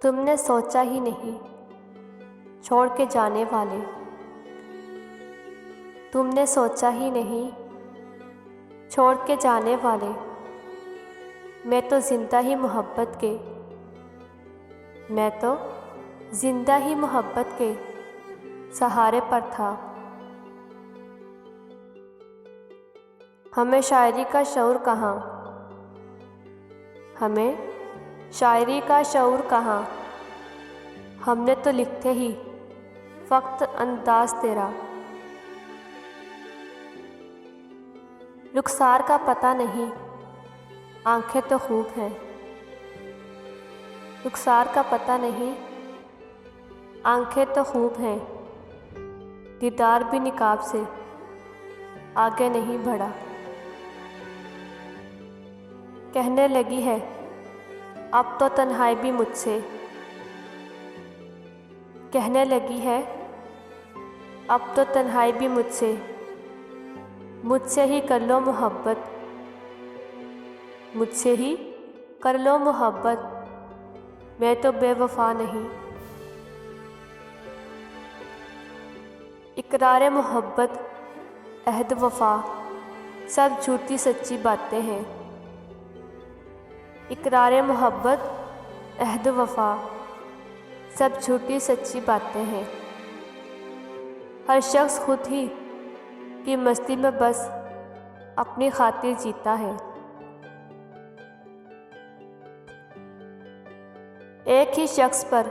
तुमने सोचा ही नहीं छोड़ के जाने वाले। तुमने सोचा ही नहीं छोड़ के जाने वाले। मैं तो जिंदा ही मोहब्बत के, मैं तो जिंदा ही मोहब्बत के सहारे पर था। हमें शायरी का शऊर कहाँ, हमें शायरी का शऊर कहाँ। हमने तो लिखते ही फ़क़्त अंदाज़ तेरा। रुखसार का पता नहीं आंखें तो खूब हैं, रुखसार का पता नहीं आंखें तो खूब हैं। दीदार भी निकाब से आगे नहीं बढ़ा। कहने लगी है अब तो तन्हाई भी मुझसे, कहने लगी है अब तो तन्हाई भी मुझसे। मुझसे ही कर लो मोहब्बत, मुझसे ही कर लो मोहब्बत। मैं तो बेवफा नहीं। इकरार मोहब्बत अहद वफा सब झूठी सच्ची बातें हैं। इकरार मोहब्बत अहद वफा सब झूठी सच्ची बातें हैं। हर शख्स खुद ही की मस्ती में बस अपनी खातिर जीता है। एक ही शख्स पर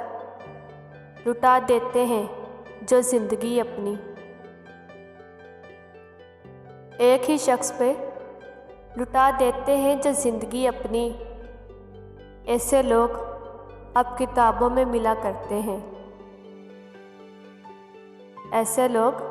लुटा देते हैं जो ज़िंदगी अपनी। एक ही शख्स पे लुटा देते हैं जो ज़िंदगी अपनी। ऐसे लोग अब किताबों में मिला करते हैं, ऐसे लोग